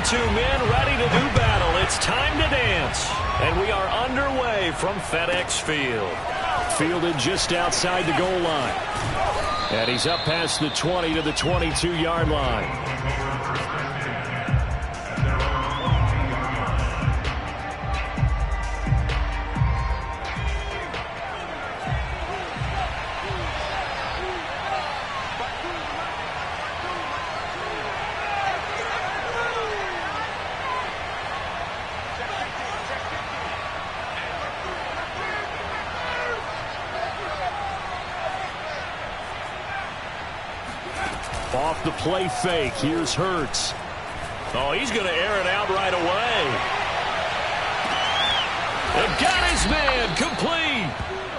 men ready to do battle. It's time to dance. And we are underway from FedEx Field. Fielded just outside the goal line. And he's up past the 20 to the 22-yard line. Off the play fake. Here's Hurts. Oh, he's going to air it out right away. They got his man complete.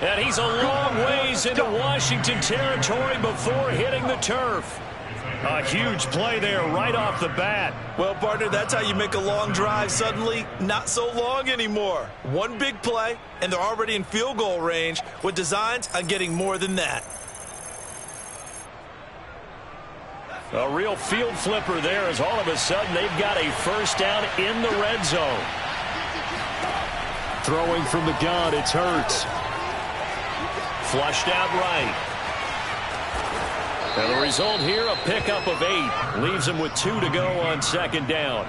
And he's a long ways into Washington territory before hitting the turf. A huge play there right off the bat. Well, partner, that's how you make a long drive suddenly not so long anymore. One big play, and they're already in field goal range with designs on getting more than that. A real field flipper there as all of a sudden they've got a first down in the red zone. Throwing from the gun, it's Hurts. Flushed out right. And the result here, a pickup of 8. Leaves him with 2 to go on second down.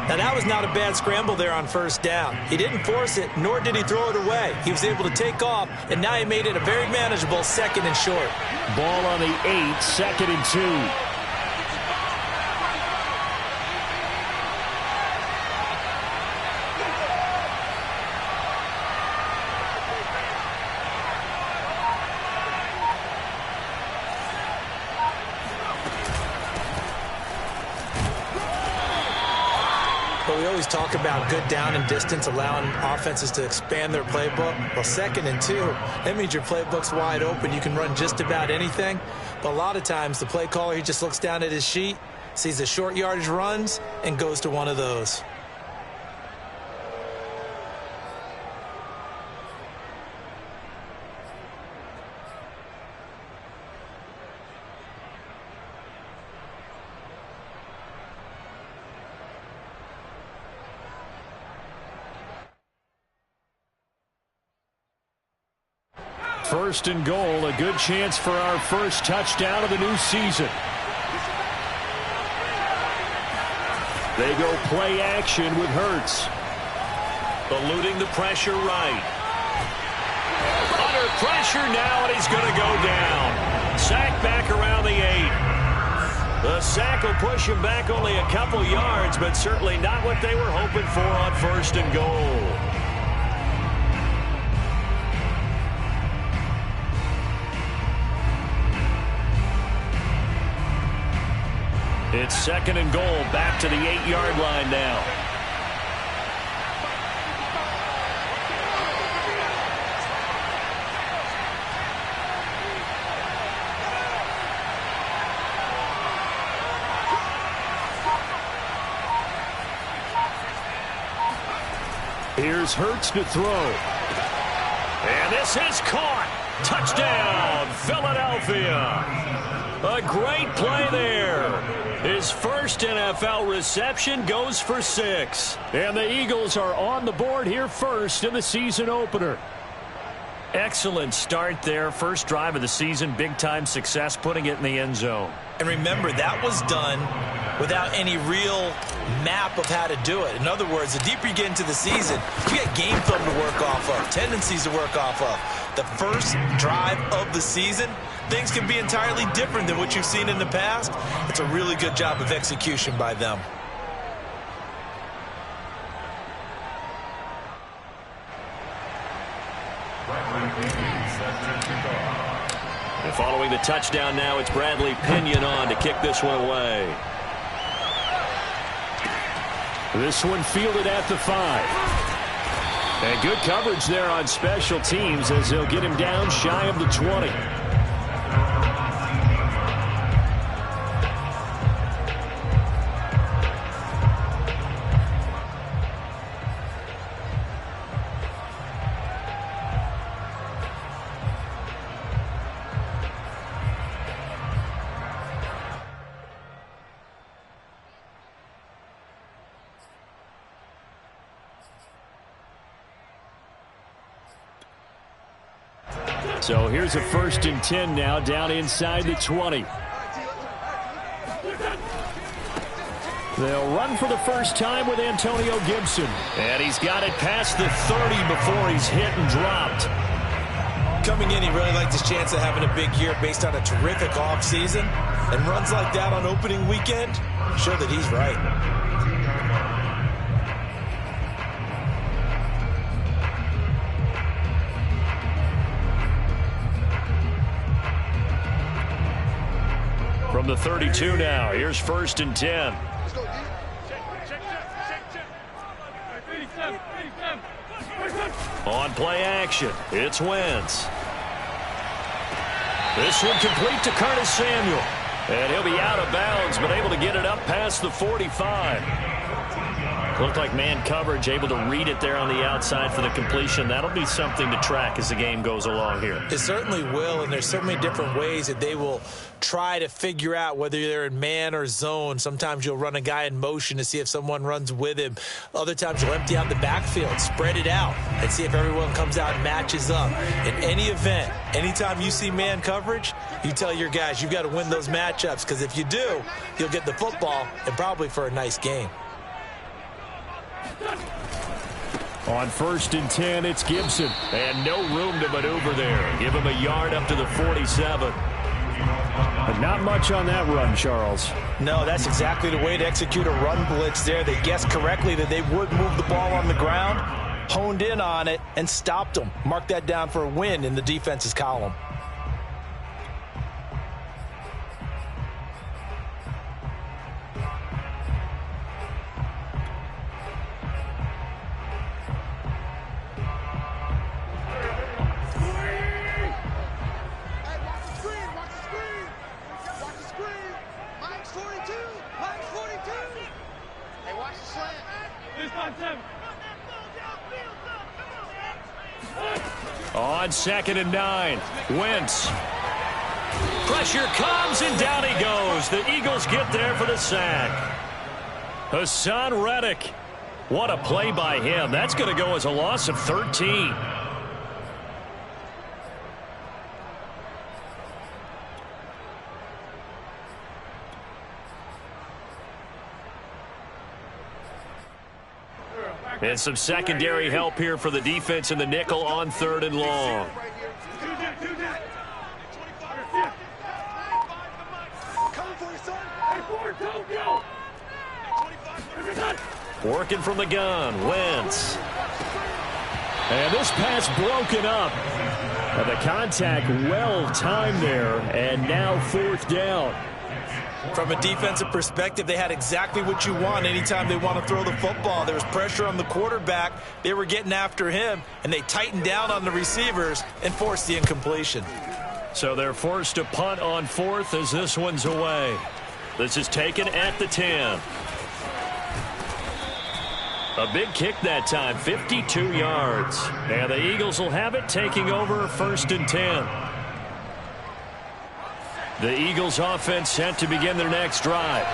Now, that was not a bad scramble there on first down. He didn't force it, nor did he throw it away. He was able to take off, and now he made it a very manageable second and short. Ball on the 8, second and 2. We always talk about good down and distance, allowing offenses to expand their playbook. Well, second and 2, that means your playbook's wide open. You can run just about anything. But a lot of times, the play caller, he just looks down at his sheet, sees the short yardage runs, and goes to one of those. First and goal, a good chance for our first touchdown of the new season. They go play action with Hurts. Eluding the pressure right. Under pressure now, and he's going to go down. Sack back around the 8. The sack will push him back only a couple yards, but certainly not what they were hoping for on first and goal. It's second and goal, back to the 8-yard line now. Here's Hurts to throw. And this is caught. Touchdown, Philadelphia. A great play there. His first NFL reception goes for 6. And the Eagles are on the board here first in the season opener. Excellent start there. First drive of the season. Big-time success putting it in the end zone. And remember, that was done without any real map of how to do it. In other words, the deeper you get into the season, you get game film to work off of, tendencies to work off of. The first drive of the season, things can be entirely different than what you've seen in the past. It's a really good job of execution by them. And following the touchdown now, it's Bradley Pinion on to kick this one away. This one fielded at the 5. And good coverage there on special teams as they'll get him down shy of the 20. So here's a 1st and 10 now, down inside the 20. They'll run for the first time with Antonio Gibson. And he's got it past the 30 before he's hit and dropped. Coming in, he really liked his chance of having a big year based on a terrific offseason. And runs like that on opening weekend show that he's right. From the 32 now, here's 1st and 10. On play action, it's Wentz. This one complete to Curtis Samuel. And he'll be out of bounds, but able to get it up past the 45. Looked like man coverage, able to read it there on the outside for the completion. That'll be something to track as the game goes along here. It certainly will, and there's so many different ways that they will try to figure out whether they're in man or zone. Sometimes you'll run a guy in motion to see if someone runs with him. Other times you'll empty out the backfield, spread it out, and see if everyone comes out and matches up. In any event, anytime you see man coverage, you tell your guys you've got to win those matchups, because if you do, you'll get the football and probably for a nice game. On 1st and 10, it's Gibson. And no room to maneuver there. Give him a yard up to the 47. But not much on that run, Charles. No, that's exactly the way to execute a run blitz there. They guessed correctly that they would move the ball on the ground, honed in on it, and stopped them. Mark that down for a win in the defense's column. On 2nd and 9, Wentz. Pressure comes, and down he goes. The Eagles get there for the sack. Hassan Reddick. What a play by him. That's going to go as a loss of 13. And some secondary help here for the defense in the nickel on 3rd and long. Working from the gun, Wentz. And this pass broken up. And the contact well timed there, and now 4th down. From a defensive perspective, they had exactly what you want anytime they want to throw the football. There was pressure on the quarterback. They were getting after him, and they tightened down on the receivers and forced the incompletion. So they're forced to punt on 4th as this one's away. This is taken at the 10. A big kick that time, 52 yards. And the Eagles will have it, taking over 1st and 10. The Eagles offense set to begin their next drive.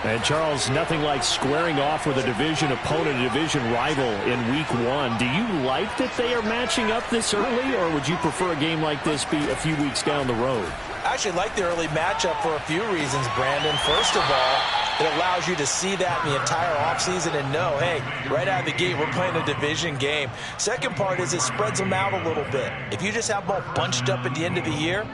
And, Charles, nothing like squaring off with a division opponent, a division rival in Week 1. Do you like that they are matching up this early, or would you prefer a game like this be a few weeks down the road? I actually like the early matchup for a few reasons, Brandon. First of all, it allows you to see that in the entire offseason and know, hey, right out of the gate, we're playing a division game. Second part is it spreads them out a little bit. If you just have them all bunched up at the end of the year,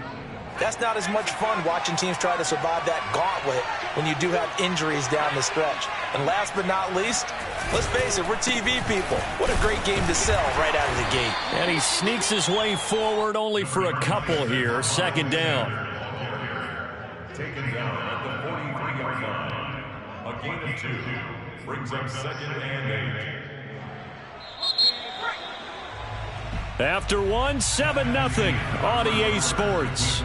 that's not as much fun watching teams try to survive that gauntlet when you do have injuries down the stretch. And last but not least, let's face it, we're TV people. What a great game to sell right out of the gate. And he sneaks his way forward only for a couple here. 2nd down. Taken down at the 43-yard line. A gain of 2 brings up 2nd and 8. After 1, 7-0 on EA Sports.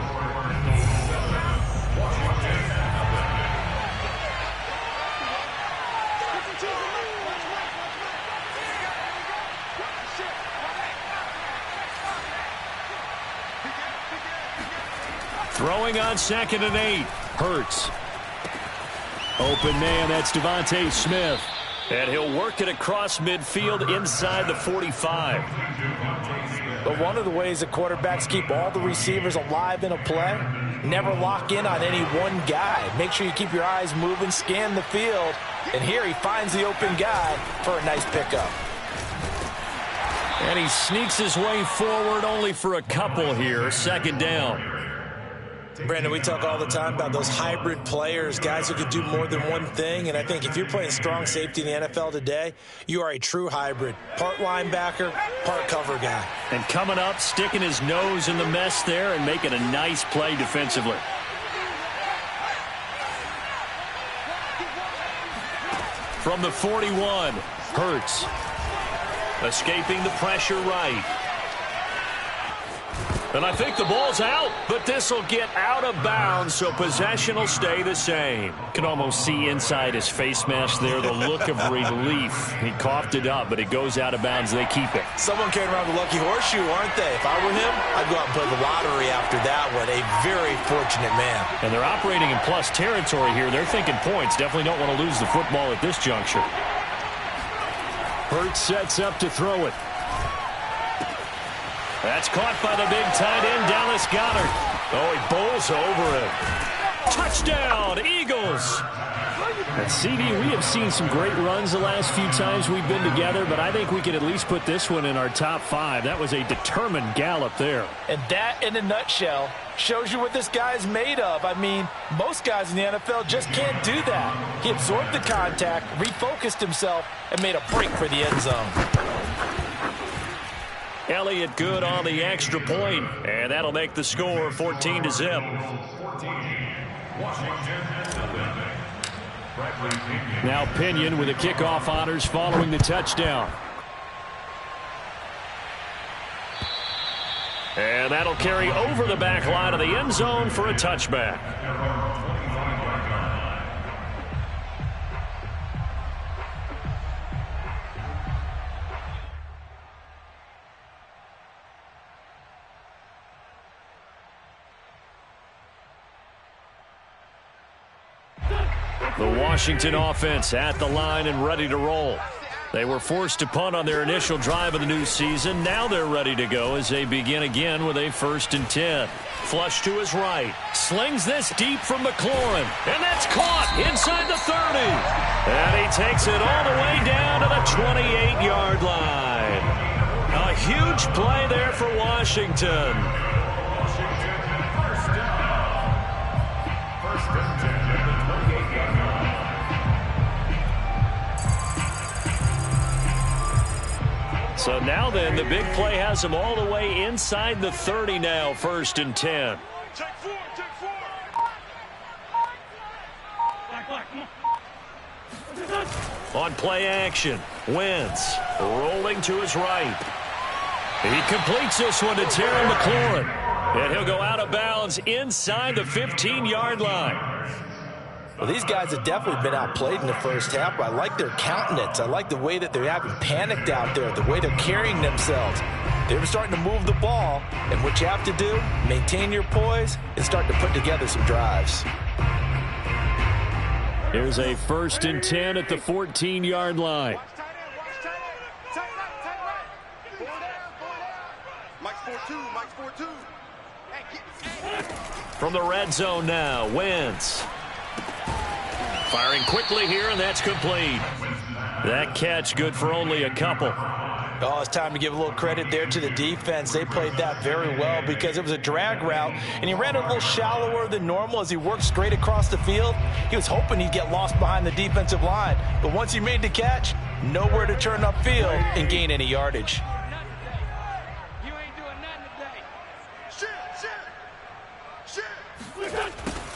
Throwing on 2nd and 8. Hurts. Open man, that's Devontae Smith. And he'll work it across midfield inside the 45. But one of the ways that quarterbacks keep all the receivers alive in a play, never lock in on any one guy. Make sure you keep your eyes moving, scan the field, and here he finds the open guy for a nice pickup. And he sneaks his way forward only for a couple here. Second down. Brandon, we talk all the time about those hybrid players, guys who can do more than one thing. And I think if you're playing strong safety in the NFL today, you are a true hybrid. Part linebacker, part cover guy. And coming up, sticking his nose in the mess there and making a nice play defensively. From the 41, Hurts. Escaping the pressure right. And I think the ball's out, but this will get out of bounds, so possession will stay the same. Can almost see inside his face mask there the look of relief. He coughed it up, but it goes out of bounds. They keep it. Someone came around the lucky horseshoe, aren't they? If I were him, I'd go out and play the lottery after that one. A very fortunate man. And they're operating in plus territory here. They're thinking points. Definitely don't want to lose the football at this juncture. Hurts sets up to throw it. That's caught by the big tight end, Dallas Goedert. Oh, he bowls over it. Touchdown, Eagles. And CD, we have seen some great runs the last few times we've been together, but I think we could at least put this one in our top 5. That was a determined gallop there. And that, in a nutshell, shows you what this guy's made of. I mean, most guys in the NFL just can't do that. He absorbed the contact, refocused himself, and made a break for the end zone. Elliott good on the extra point, and that'll make the score 14-0. Now Pinion with the kickoff honors following the touchdown. And that'll carry over the back line of the end zone for a touchback. The Washington offense at the line and ready to roll. They were forced to punt on their initial drive of the new season. Now they're ready to go as they begin again with a 1st and 10. Flush to his right. Slings this deep from McLaurin. And that's caught inside the 30. And he takes it all the way down to the 28-yard line. A huge play there for Washington. First and 10 at the 28-yard line. So now then, the big play has them all the way inside the 30 now, 1st and 10. Take four. On play action, Wentz rolling to his right. He completes this one to Terry McLaurin. And he'll go out of bounds inside the 15-yard line. Well, these guys have definitely been outplayed in the first half, but I like their countenance. I like the way that they haven't panicked out there, the way they're carrying themselves. They're starting to move the ball, and what you have to do, maintain your poise and start to put together some drives. Here's a 1st and 10 at the 14-yard line. Mike's 4-2. From the red zone now, Wentz. Firing quickly here, and that's complete. That catch good for only a couple. Oh, it's time to give a little credit there to the defense. They played that very well because it was a drag route, and he ran a little shallower than normal as he worked straight across the field. He was hoping he'd get lost behind the defensive line, but once he made the catch, nowhere to turn upfield and gain any yardage. You ain't doing nothing today. Shit.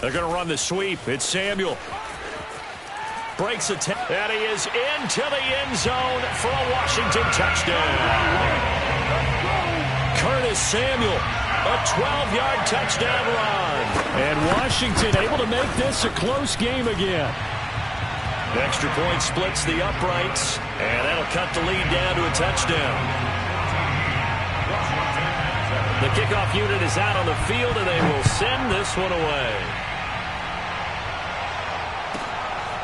They're going to run the sweep. It's Samuel. Breaks a and he is into the end zone for a Washington touchdown. Curtis Samuel, a 12-yard touchdown run. And Washington able to make this a close game again. Extra point splits the uprights, and that'll cut the lead down to a touchdown. The kickoff unit is out on the field, and they will send this one away.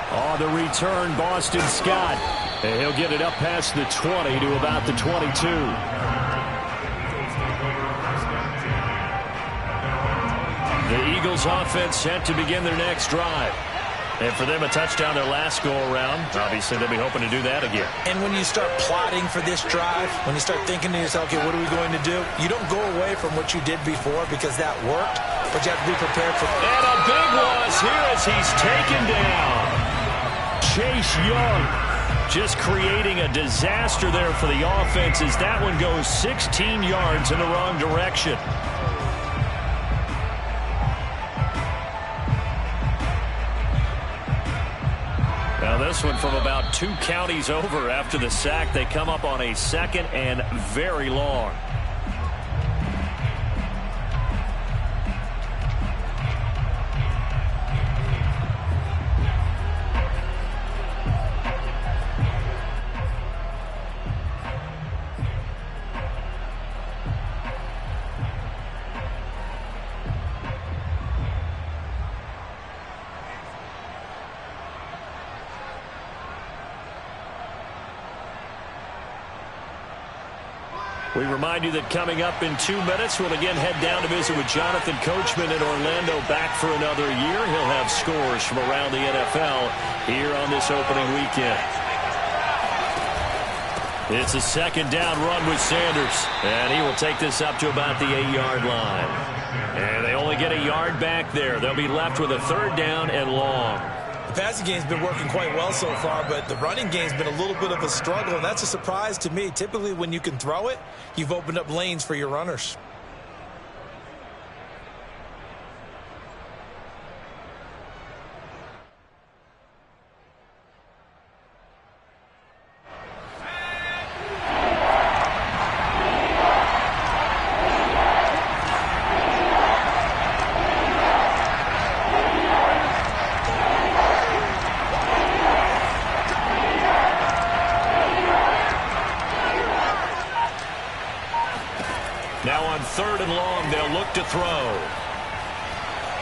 On the return, Boston Scott. And he'll get it up past the 20 to about the 22. The Eagles offense set to begin their next drive. And for them, a touchdown their last go-around. Obviously, they'll be hoping to do that again. And when you start plotting for this drive, when you start thinking to yourself, okay, what are we going to do? You don't go away from what you did before because that worked, but you have to be prepared for it. And a big loss here as he's taken down. Chase Young just creating a disaster there for the offense as that one goes 16 yards in the wrong direction. Now this one from about 2 counties over after the sack. They come up on a 2nd and very long. We remind you that coming up in 2 minutes, we'll again head down to visit with Jonathan Coachman in Orlando, back for another year. He'll have scores from around the NFL here on this opening weekend. It's a 2nd down run with Sanders, and he will take this up to about the 8-yard line. And they only get a yard back there. They'll be left with a 3rd down and long. The passing game's been working quite well so far, but the running game's been a little bit of a struggle, and that's a surprise to me. Typically, when you can throw it, you've opened up lanes for your runners. Now on 3rd and long, they'll look to throw.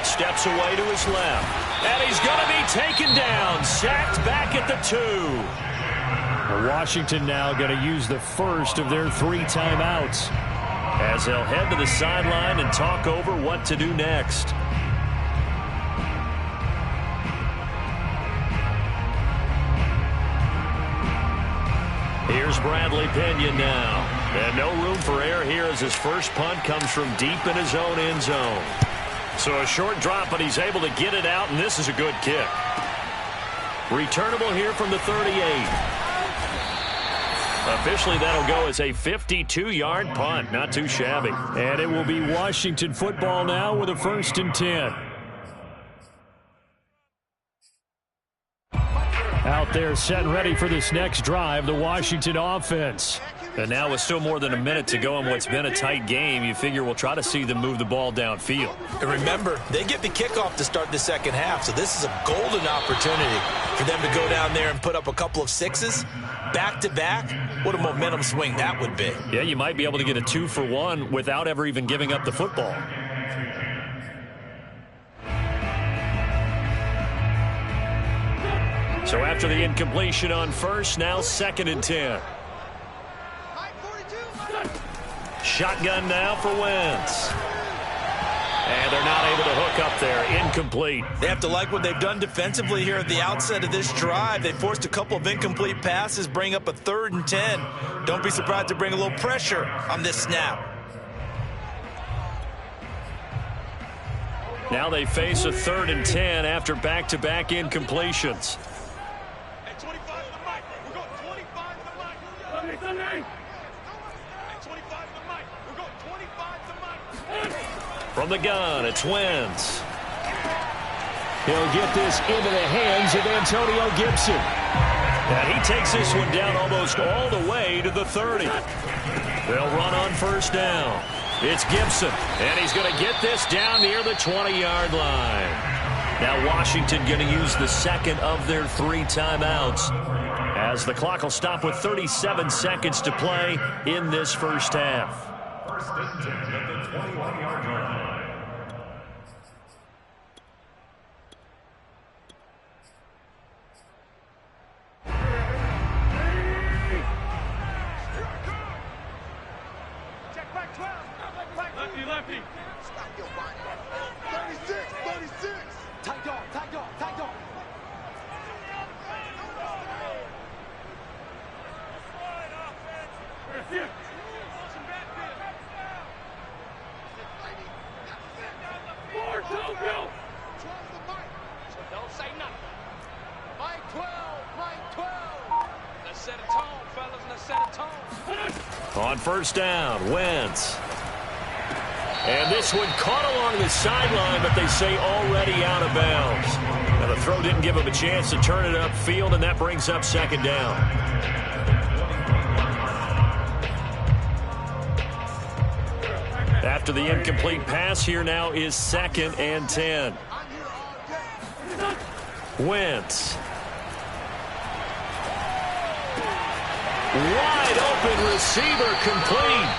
Steps away to his left. And he's going to be taken down. Sacked back at the 2. Washington now going to use the first of their 3 timeouts as they'll head to the sideline and talk over what to do next. Here's Bradley Pinion now. And no room for error here as his first punt comes from deep in his own end zone. So a short drop, but he's able to get it out, and this is a good kick. Returnable here from the 38. Officially, that'll go as a 52-yard punt. Not too shabby. And it will be Washington football now with a 1st and 10. Out there set and ready for this next drive, the Washington offense. And now with still more than a minute to go in what's been a tight game, you figure we'll try to see them move the ball downfield. And remember, they get the kickoff to start the 2nd half, so this is a golden opportunity for them to go down there and put up a couple of 6s back-to-back. What a momentum swing that would be. Yeah, you might be able to get a 2-for-1 without ever even giving up the football. So after the incompletion on 1st, now 2nd and 10. Shotgun now for Wentz. And they're not able to hook up there. Incomplete. They have to like what they've done defensively here at the outset of this drive. They forced a couple of incomplete passes, bring up a 3rd and 10. Don't be surprised to bring a little pressure on this snap. Now they face a 3rd and 10 after back-to-back incompletions. From the gun, it's Wentz. He'll get this into the hands of Antonio Gibson. And he takes this one down almost all the way to the 30. They'll run on 1st down. It's Gibson, and he's going to get this down near the 20-yard line. Now Washington going to use the 2nd of their 3 timeouts as the clock will stop with 37 seconds to play in this 1st half. 1st and 10 at the 21-yard line. Lefty. Stop your body. 30 on first down. Wentz. And this one caught along the sideline, but they say already out of bounds. Now the throw didn't give him a chance to turn it upfield, and that brings up second down. After the incomplete pass, here now is 2nd and 10. Wentz. Wide open receiver, complete.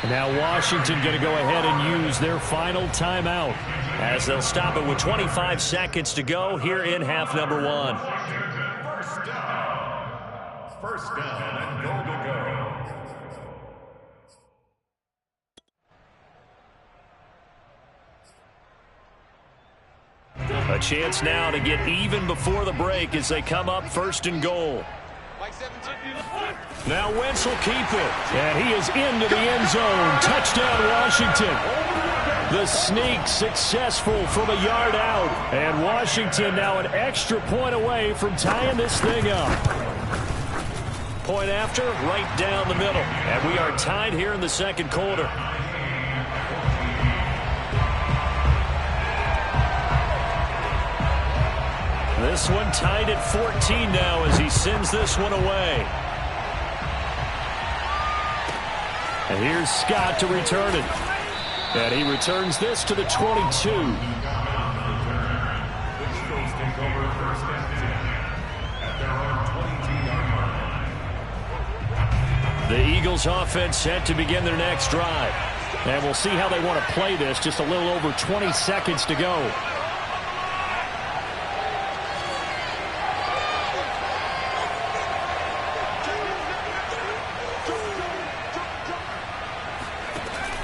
Now Washington going to go ahead and use their final timeout as they'll stop it with 25 seconds to go here in half number 1. First down and goal to go. A chance now to get even before the break as they come up 1st and goal. Now Wentz will keep it. And he is into the end zone. Touchdown, Washington. The sneak successful from a yard out. And Washington now an extra point away from tying this thing up. Point after, right down the middle. And we are tied here in the 2nd quarter. This one tied at 14 now as he sends this one away. And here's Scott to return it. And he returns this to the 22. The Eagles offense set to begin their next drive. And we'll see how they want to play this. Just a little over 20 seconds to go.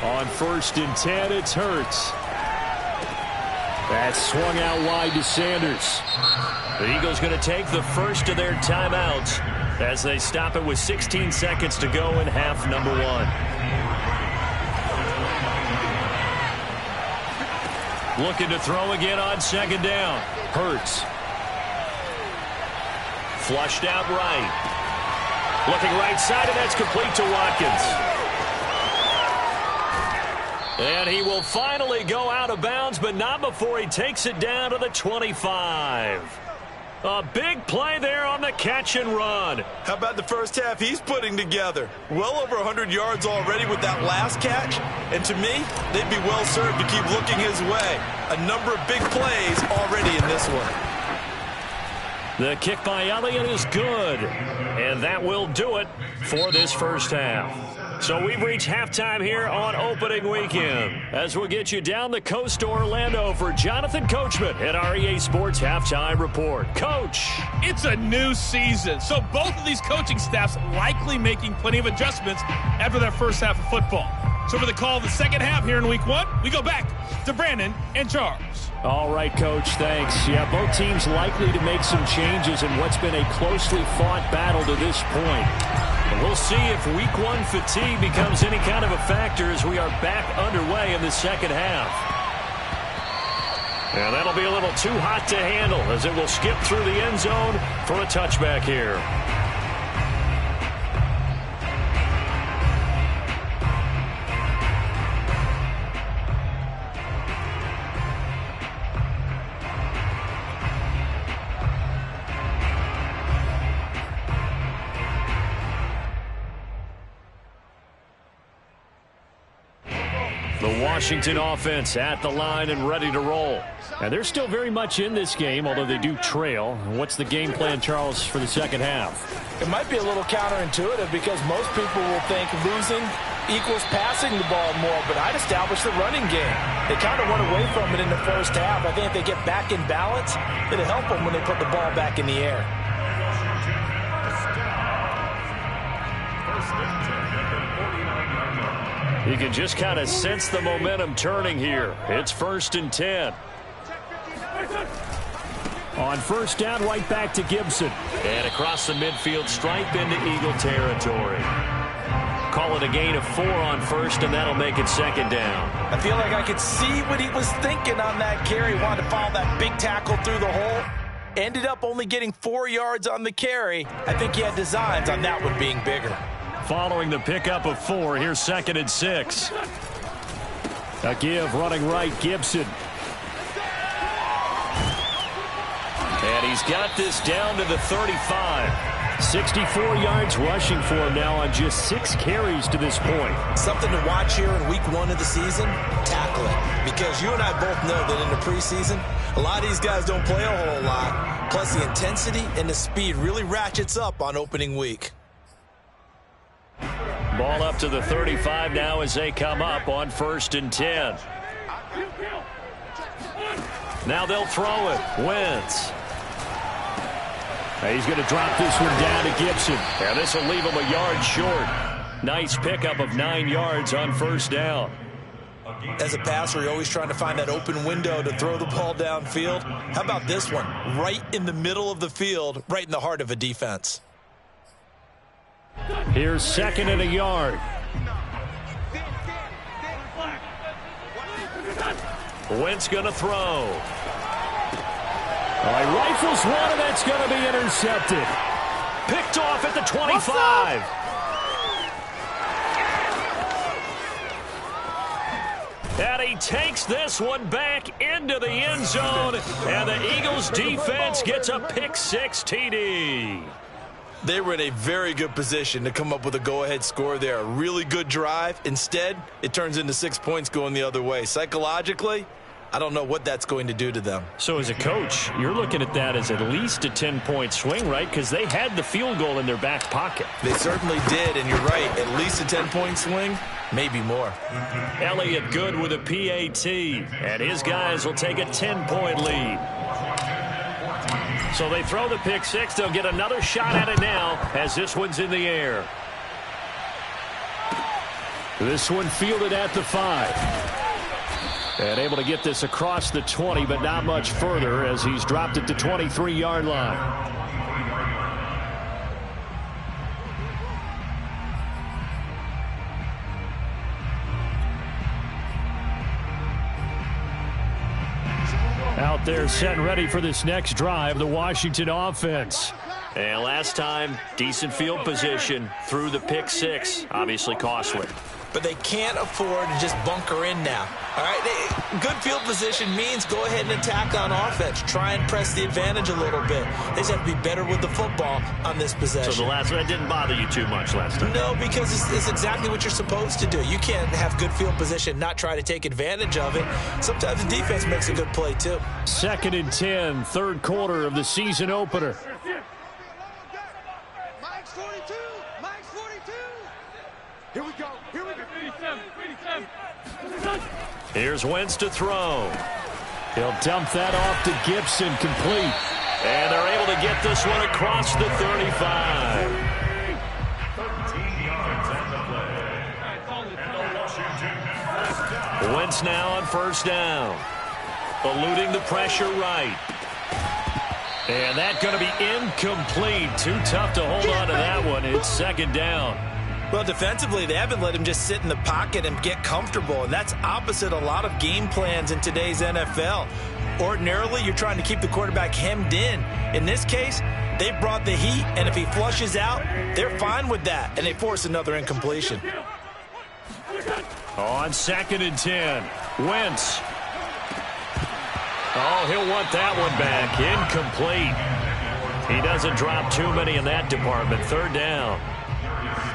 On 1st and 10, it's Hurts. That's swung out wide to Sanders. The Eagles going to take the first of their timeouts as they stop it with 16 seconds to go in half number 1. Looking to throw again on 2nd down. Hurts. Flushed out right. Looking right side, and that's complete to Watkins. And he will finally go out of bounds, but not before he takes it down to the 25. A big play there on the catch and run. How about the first half he's putting together? Well over 100 yards already with that last catch. And to me, they'd be well served to keep looking his way. A number of big plays already in this one. The kick by Elliott is good. And that will do it for this first half. So we've reached halftime here on opening weekend as we'll get you down the coast to Orlando for Jonathan Coachman at our EA Sports Halftime Report. Coach. It's a new season, so both of these coaching staffs likely making plenty of adjustments after that first half of football. So for the call of the second half here in week 1, we go back to Brandon and Charles. All right, Coach, thanks. Yeah, both teams likely to make some changes in what's been a closely fought battle to this point. And we'll see if week 1 fatigue becomes any kind of a factor as we are back underway in the second half. And that'll be a little too hot to handle as it will skip through the end zone for a touchback here. The Washington offense at the line and ready to roll. And they're still very much in this game, although they do trail. What's the game plan, Charles, for the second half? It might be a little counterintuitive because most people will think losing equals passing the ball more, but I'd establish the running game. They kind of went away from it in the first half. I think if they get back in balance, it'll help them when they put the ball back in the air. You can just kind of sense the momentum turning here. It's 1st and 10. On first down, right back to Gibson. And across the midfield stripe into Eagle territory. Call it a gain of 4 on first, and that'll make it second down. I feel like I could see what he was thinking on that carry. Wanted to follow that big tackle through the hole. Ended up only getting 4 yards on the carry. I think he had designs on that one being bigger. following the pickup of 4. Here's 2nd and 6. A give running right, Gibson. And he's got this down to the 35. 64 yards rushing for him now on just 6 carries to this point. Something to watch here in week 1 of the season, tackling. Because you and I both know that in the preseason, a lot of these guys don't play a whole lot. Plus the intensity and the speed really ratchets up on opening week. Ball up to the 35 now as they come up on 1st and 10. Now they'll throw it. Wentz. He's going to drop this one down to Gibson. And this will leave him a yard short. Nice pickup of 9 yards on 1st down. As a passer, you're always trying to find that open window to throw the ball downfield. How about this one? Right in the middle of the field, right in the heart of a defense. Here's 2nd and a yard. Wentz going to throw. He rifles one, and that's going to be intercepted. Picked off at the 25. And he takes this one back into the end zone, and the Eagles defense gets a pick-6 TD. They were in a very good position to come up with a go-ahead score there. A really good drive. Instead, it turns into 6 points going the other way. Psychologically, I don't know what that's going to do to them. So as a coach, you're looking at that as at least a 10-point swing, right? Because they had the field goal in their back pocket. They certainly did, and you're right. At least a 10-point swing, maybe more. Elliott good with a PAT, and his guys will take a 10-point lead. So they throw the pick-6. They'll get another shot at it now as this one's in the air. This one fielded at the 5. And able to get this across the 20, but not much further as he's dropped it to 23-yard line. Out there set and ready for this next drive, the Washington offense. And last time, decent field position through the pick-6, obviously costly. But they can't afford to just bunker in now. All right, good field position means go ahead and attack on offense. Try and press the advantage a little bit. They just have to be better with the football on this possession. So the last one didn't bother you too much last time? No, because it's exactly what you're supposed to do. You can't have good field position, not try to take advantage of it. Sometimes the defense makes a good play, too. 2nd and 10, 3rd quarter of the season opener. Mike's 42. Mike's 42. Here we go. Here we go. 87. Here's Wentz to throw. He'll dump that off to Gibson, complete. And they're able to get this one across the 35. 13 yards on the play. Wentz now on 1st down. Eluding the pressure right. And that's going to be incomplete. Too tough to hold on to that one. It's 2nd down. Well, defensively, they haven't let him just sit in the pocket and get comfortable, and that's opposite a lot of game plans in today's NFL. Ordinarily, you're trying to keep the quarterback hemmed in. In this case, they brought the heat, and if he flushes out, they're fine with that, and they force another incompletion. On 2nd and 10, Wentz. Oh, he'll want that one back. Incomplete. He doesn't drop too many in that department. 3rd down.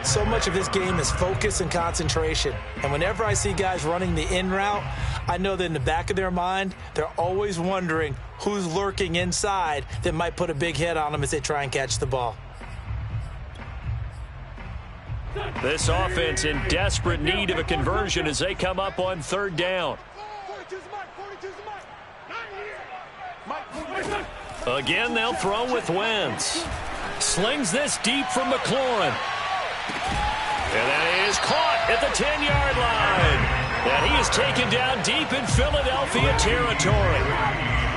So much of this game is focus and concentration. And whenever I see guys running the in route, I know that in the back of their mind, they're always wondering who's lurking inside that might put a big hit on them as they try and catch the ball. This offense in desperate need of a conversion as they come up on 3rd down. 42's Mike. Again, they'll throw with Wentz. Slings this deep from McLaurin. And that is caught at the 10-yard line. And he is taken down deep in Philadelphia territory.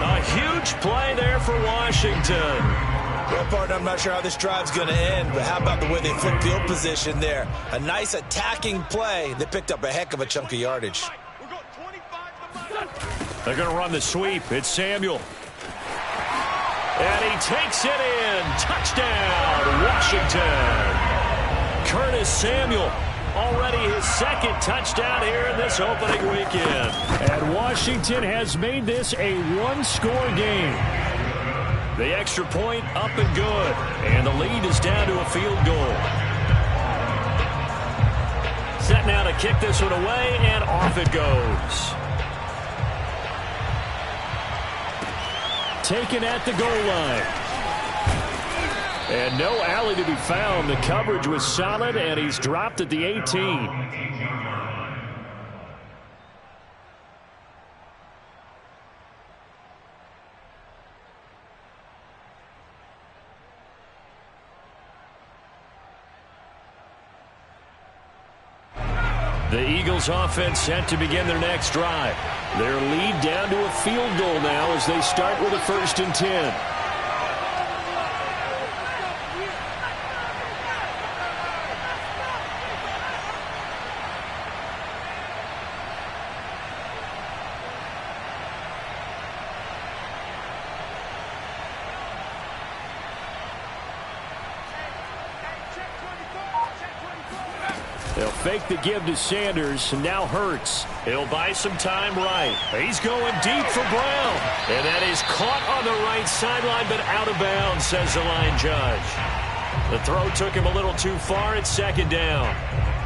A huge play there for Washington. Well, partner, I'm not sure how this drive's going to end, but how about the way they flip field position there? A nice attacking play. They picked up a heck of a chunk of yardage. They're going to run the sweep. It's Samuel. And he takes it in. Touchdown, Washington. Curtis Samuel. Already his second touchdown here in this opening weekend. And Washington has made this a one-score game. The extra point up and good. And the lead is down to a field goal. Set now to kick this one away, and off it goes. Taken at the goal line. And no alley to be found. The coverage was solid, and he's dropped at the 18. The Eagles offense set to begin their next drive. Their lead down to a field goal now as they start with a 1st and 10. They'll fake the give to Sanders, and now Hurts. He'll buy some time right. He's going deep for Brown. And that is caught on the right sideline, but out of bounds, says the line judge. The throw took him a little too far. It's 2nd down.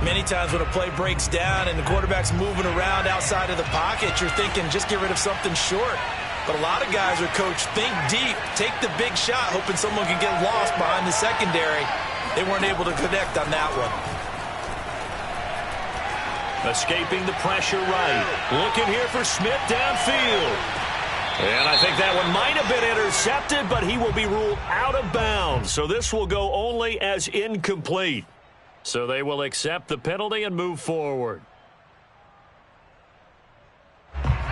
Many times when a play breaks down and the quarterback's moving around outside of the pocket, you're thinking just get rid of something short. But a lot of guys are coached, think deep, take the big shot, hoping someone can get lost behind the secondary. They weren't able to connect on that one. Escaping the pressure right. Looking here for Smith downfield. And I think that one might have been intercepted, but he will be ruled out of bounds. So this will go only as incomplete. So they will accept the penalty and move forward.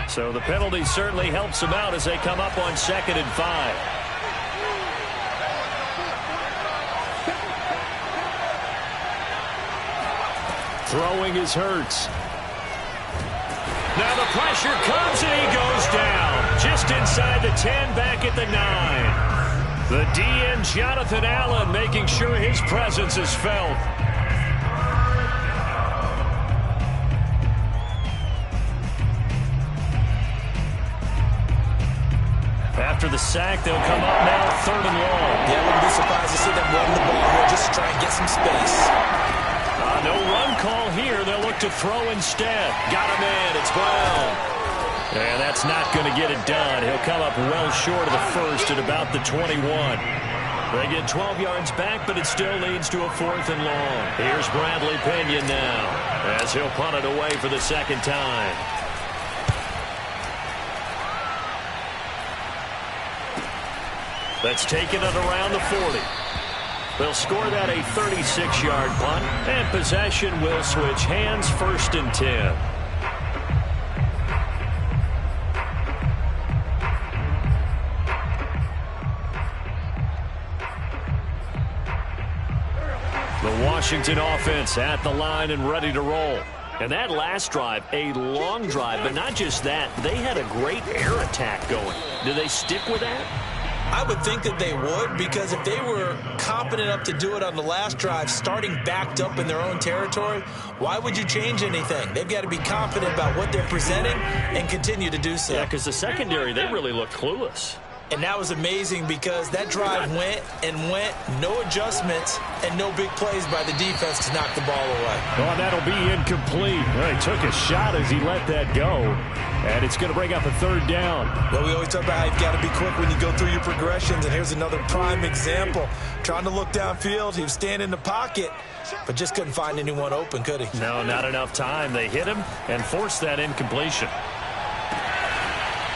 So the penalty certainly helps them out as they come up on 2nd and 5. Throwing is Hurts. Now the pressure comes and he goes down. Just inside the 10, back at the 9. The DN, Jonathan Allen, making sure his presence is felt. After the sack, they'll come up now 3rd and long. Yeah, I wouldn't be surprised to see them run the ball here just to try and get some space. No run call here. They'll look to throw instead. Got him in. It's Brown. And that's not going to get it done. He'll come up well short of the 1st at about the 21. They get 12 yards back, but it still leads to a 4th and long. Here's Bradley Pinion now as he'll punt it away for the 2nd time. That's taken it around the 40. They'll score that a 36-yard punt, and possession will switch hands, 1st and 10. The Washington offense at the line and ready to roll. And that last drive, a long drive, but not just that. They had a great air attack going. Do they stick with that? I would think that they would, because if they were confident enough to do it on the last drive, starting backed up in their own territory, why would you change anything? They've got to be confident about what they're presenting and continue to do so. Yeah, because the secondary, they really look clueless. And that was amazing because that drive went and went, no adjustments, and no big plays by the defense to knock the ball away. Oh, that'll be incomplete. Well, he took a shot as he let that go, and it's going to bring up a 3rd down. Well, we always talk about how you've got to be quick when you go through your progressions, and here's another prime example. Trying to look downfield, he was standing in the pocket, but just couldn't find anyone open, could he? No, not enough time. They hit him and forced that incompletion.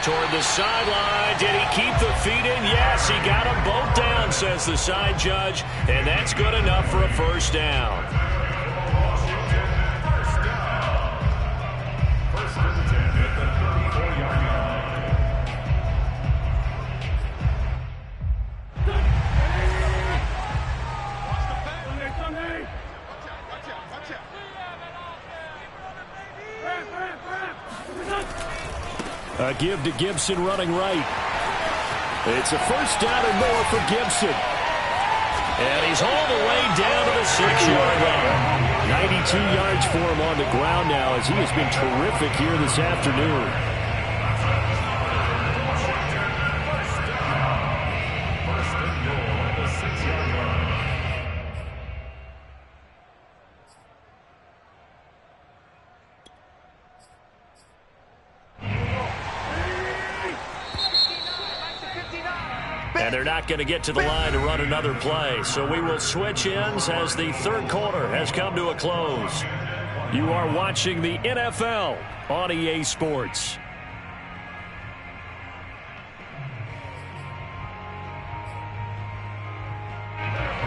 Toward the sideline. Did he keep the feet in? Yes, he got them both down, says the side judge. And that's good enough for a 1st down. A give to Gibson running right. It's a 1st down and more for Gibson. And he's all the way down to the 6-yard line. 92 yards for him on the ground now as he has been terrific here this afternoon. And they're not going to get to the line to run another play. So we will switch ends as the third quarter has come to a close. You are watching the NFL on EA Sports.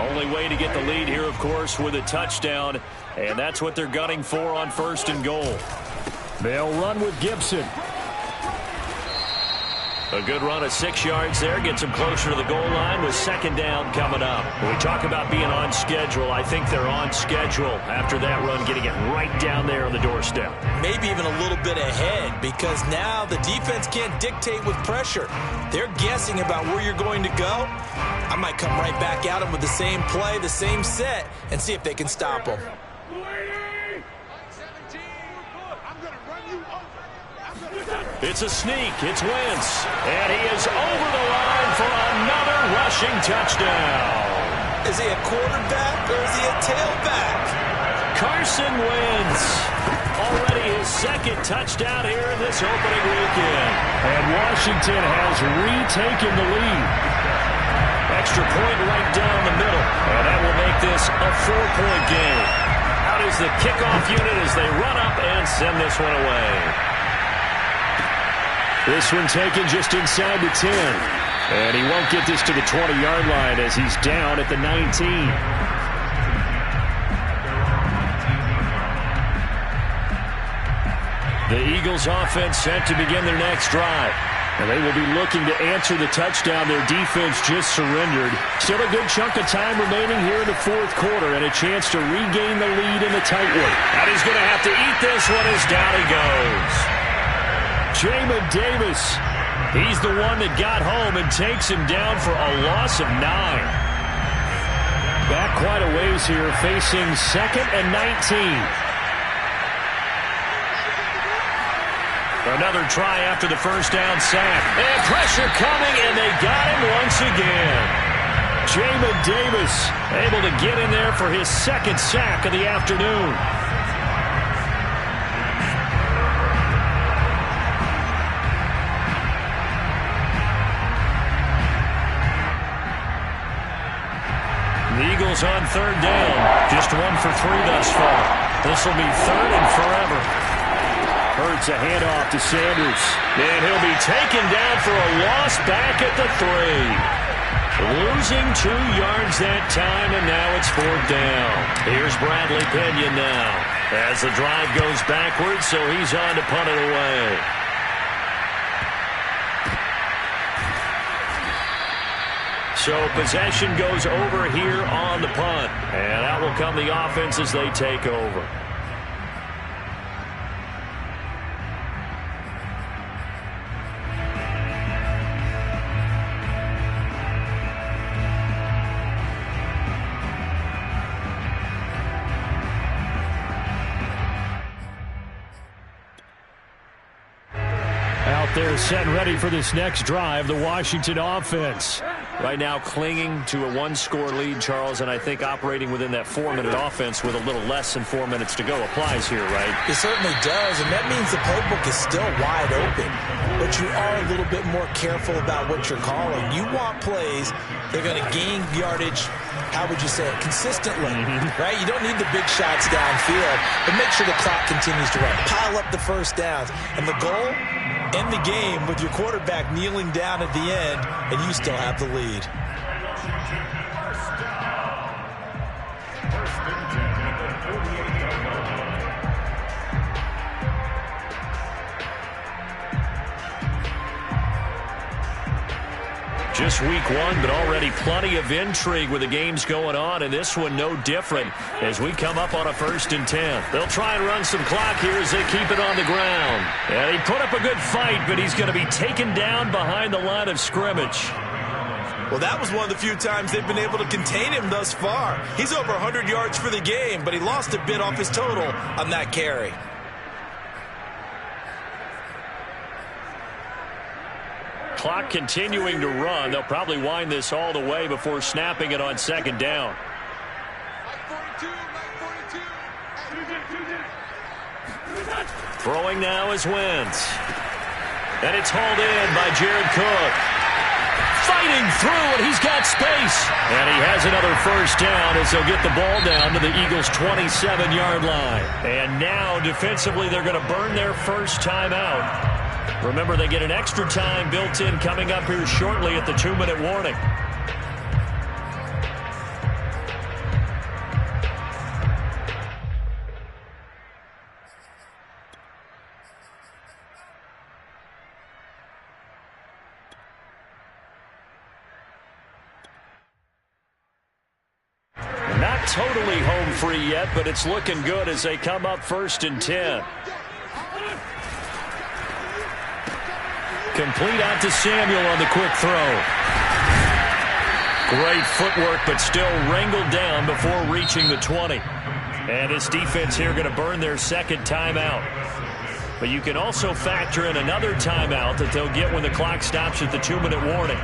Only way to get the lead here, of course, with a touchdown. And that's what they're gunning for on 1st and goal. They'll run with Gibson. A good run of 6 yards there. Gets them closer to the goal line with 2nd down coming up. When we talk about being on schedule, I think they're on schedule after that run, getting it right down there on the doorstep. Maybe even a little bit ahead because now the defense can't dictate with pressure. They're guessing about where you're going to go. I might come right back at them with the same play, the same set, and see if they can stop them. It's a sneak. It's Wentz. And he is over the line for another rushing touchdown. Is he a quarterback or is he a tailback? Carson Wentz. Already his 2nd touchdown here in this opening weekend. And Washington has retaken the lead. Extra point right down the middle. And that will make this a 4-point game. Out is the kickoff unit as they run up and send this one away. This one taken just inside the 10. And he won't get this to the 20-yard line as he's down at the 19. The Eagles offense set to begin their next drive. And they will be looking to answer the touchdown their defense just surrendered. Still a good chunk of time remaining here in the 4th quarter and a chance to regain the lead in the tight one. And he's going to have to eat this one as down he goes. Jamin Davis, he's the one that got home and takes him down for a loss of 9. Back quite a ways here, facing 2nd and 19. Another try after the 1st down sack. And pressure coming, and they got him once again. Jamin Davis able to get in there for his 2nd sack of the afternoon. The Eagles on 3rd down. Just 1 for 3 thus far. This will be 3rd and forever. Hurts a handoff to Sanders. And he'll be taken down for a loss back at the 3. Losing 2 yards that time, and now it's 4th down. Here's Bradley Pinion now. As the drive goes backwards, so he's on to punt it away. So possession goes over here on the punt. And out will come the offense as they take over. They're set and ready for this next drive, the Washington offense. Right now clinging to a 1-score lead, Charles, and I think operating within that 4-minute offense with a little less than 4 minutes to go applies here, right? It certainly does, and that means the playbook is still wide open. But you are a little bit more careful about what you're calling. You want plays that are going to gain yardage, how would you say it, consistently, right? You don't need the big shots downfield, but make sure the clock continues to run. Pile up the 1st downs. And the goal? End the game with your quarterback kneeling down at the end, and you still have the lead. Just week 1, but already plenty of intrigue with the games going on, and this one no different as we come up on a 1st and 10. They'll try and run some clock here as they keep it on the ground. And he put up a good fight, but he's going to be taken down behind the line of scrimmage. Well, that was one of the few times they've been able to contain him thus far. He's over 100 yards for the game, but he lost a bit off his total on that carry. Clock continuing to run. They'll probably wind this all the way before snapping it on second down. Throwing now is Wentz. And it's hauled in by Jared Cook. Fighting through, and he's got space. And he has another first down as they'll get the ball down to the Eagles' 27-yard line. And now, defensively, they're going to burn their first timeout. Remember, they get an extra time built in coming up here shortly at the 2-minute warning. Not totally home free yet, but it's looking good as they come up 1st and 10. Complete out to Samuel on the quick throw. Great footwork, but still wrangled down before reaching the 20. And this defense here going to burn their second timeout. But you can also factor in another timeout that they'll get when the clock stops at the 2-minute warning.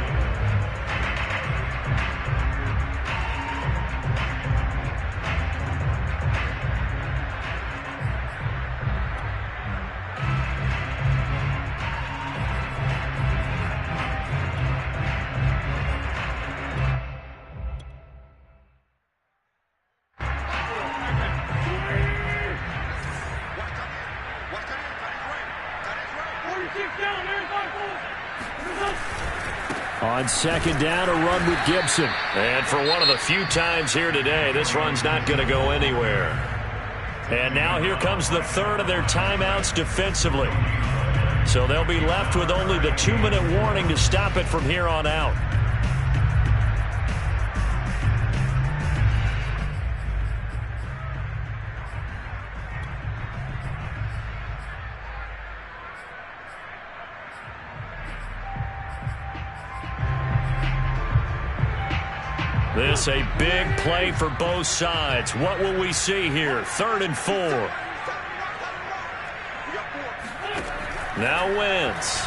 On second down, a run with Gibson. And for one of the few times here today, this run's not going to go anywhere. And now here comes the third of their timeouts defensively. So they'll be left with only the 2-minute warning to stop it from here on out. This a big play for both sides. What will we see here? 3rd and 4. Now Wentz.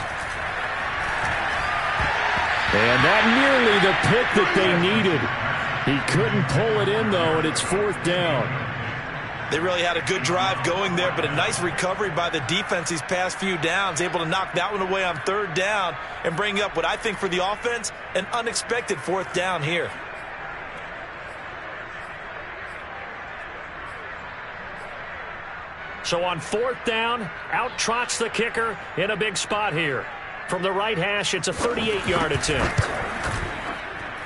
And that nearly the pick that they needed. He couldn't pull it in, though, and it's 4th down. They really had a good drive going there, but a nice recovery by the defense these past few downs, able to knock that one away on 3rd down and bring up what I think for the offense, an unexpected 4th down here. So on 4th down, out trots the kicker in a big spot here. From the right hash, it's a 38-yard attempt.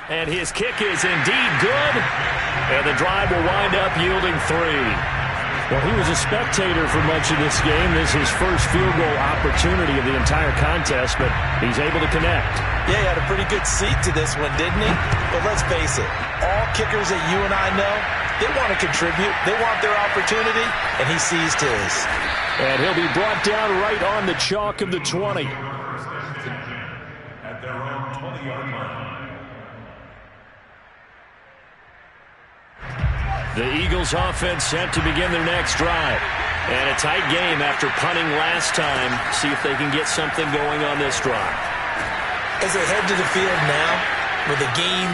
And his kick is indeed good. And the drive will wind up yielding 3. Well, he was a spectator for much of this game. This is his first field goal opportunity of the entire contest, but he's able to connect. Yeah, he had a pretty good seat to this one, didn't he? But let's face it, all kickers that you and I know, they want to contribute. They want their opportunity, and he seized his. And he'll be brought down right on the chalk of the 20. At their own 20-yard line. The Eagles offense set to begin their next drive. And a tight game after punting last time. See if they can get something going on this drive. As they head to the field now, with the game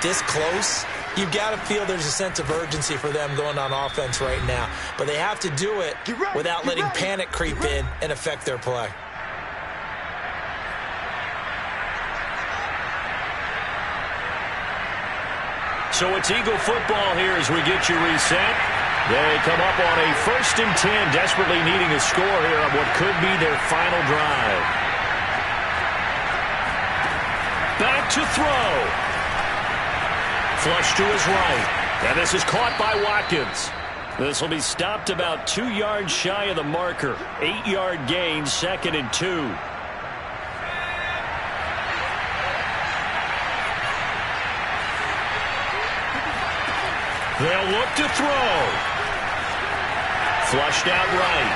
this close, you've got to feel there's a sense of urgency for them going on offense right now. But they have to do it without letting panic creep in and affect their play. So it's Eagle football here as we get you reset. They come up on a 1st and 10, desperately needing a score here on what could be their final drive. Back to throw. Flush to his right. And this is caught by Watkins. This will be stopped about 2 yards shy of the marker. 8-yard gain, 2nd and 2. They'll look to throw. Flushed out right.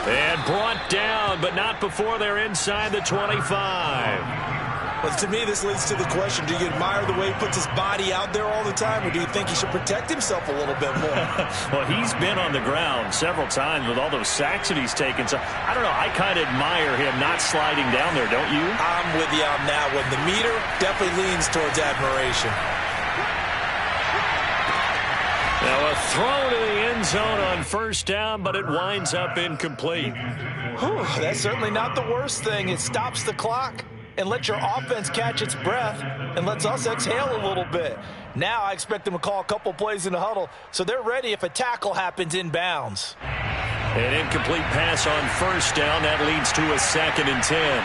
And brought down, but not before they're inside the 25. Well, to me, this leads to the question, do you admire the way he puts his body out there all the time, or do you think he should protect himself a little bit more? Well, he's been on the ground several times with all those sacks that he's taken. So, I don't know, I kind of admire him not sliding down there, don't you? I'm with you on that one. The meter definitely leans towards admiration. Now a throw to the end zone on first down, but it winds up incomplete. Whew, that's certainly not the worst thing. It stops the clock and lets your offense catch its breath and lets us exhale a little bit. Now I expect them to call a couple plays in the huddle so they're ready if a tackle happens inbounds. An incomplete pass on first down. That leads to a 2nd and 10.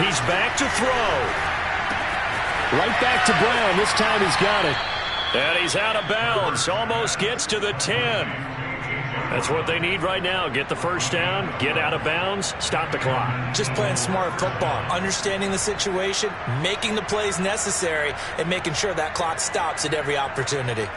He's back to throw. Right back to Brown. This time he's got it. And he's out of bounds. Almost gets to the 10. That's what they need right now. Get the first down, get out of bounds, stop the clock. Just playing smart football, understanding the situation, making the plays necessary, and making sure that clock stops at every opportunity.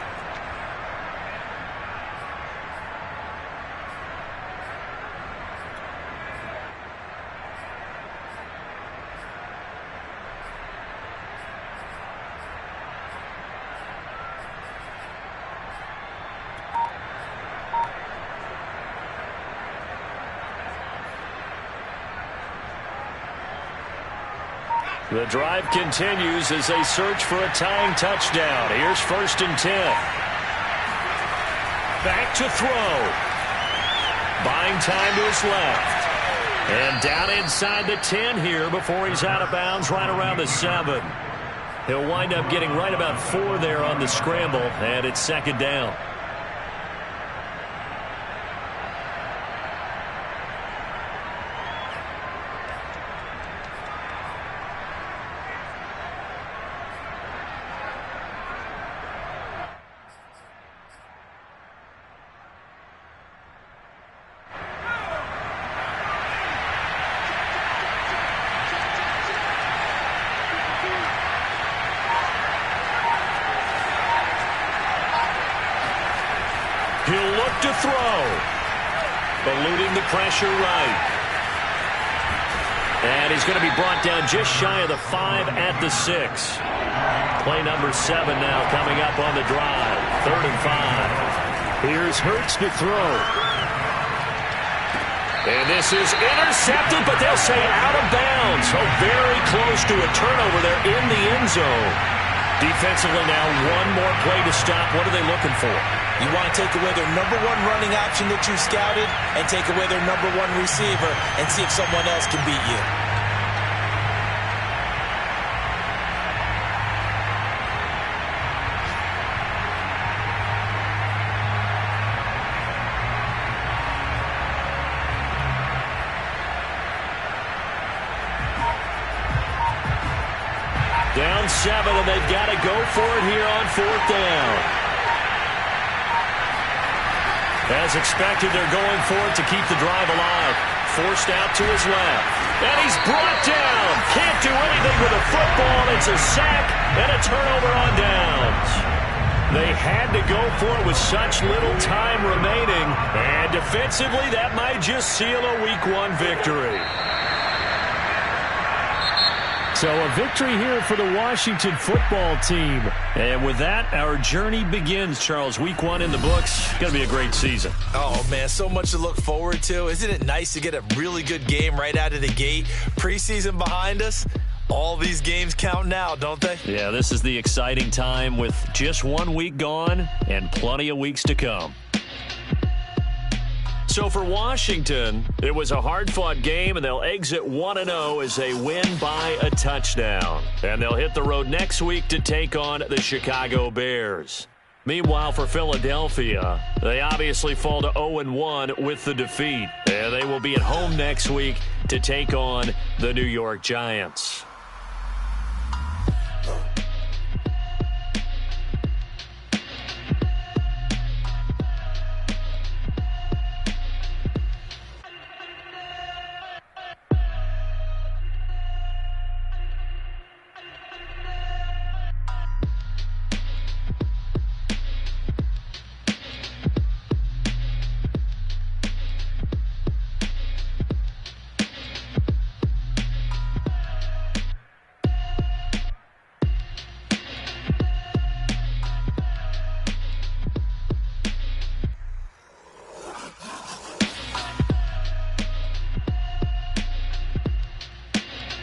The drive continues as they search for a tying touchdown. Here's 1st and 10. Back to throw. Buying time to his left. And down inside the 10 here before he's out of bounds right around the 7. He'll wind up getting right about 4 there on the scramble, and it's 2nd down. He'll look to throw. Eluding the pressure right. And he's going to be brought down just shy of the 5 at the 6. Play number 7 now coming up on the drive. 3rd and 5. Here's Hurts to throw. And this is intercepted, but they'll say out of bounds. So very close to a turnover there in the end zone. Defensively now, one more play to stop. What are they looking for? You want to take away their number 1 running option that you scouted and take away their number 1 receiver and see if someone else can beat you. Down 7, and they've got to go for it here on 4th down. As expected, they're going for it to keep the drive alive. Forced out to his left. And he's brought down. Can't do anything with the football. It's a sack and a turnover on downs. They had to go for it with such little time remaining. And defensively, that might just seal a Week 1 victory. So a victory here for the Washington football team. And with that, our journey begins, Charles. Week 1 in the books. Going to be a great season. Oh, man, so much to look forward to. Isn't it nice to get a really good game right out of the gate? Preseason behind us. All these games count now, don't they? Yeah, this is the exciting time with just 1 week gone and plenty of weeks to come. So for Washington, it was a hard-fought game, and they'll exit 1-0 as they win by a touchdown. And they'll hit the road next week to take on the Chicago Bears. Meanwhile, for Philadelphia, they obviously fall to 0-1 with the defeat. And they will be at home next week to take on the New York Giants.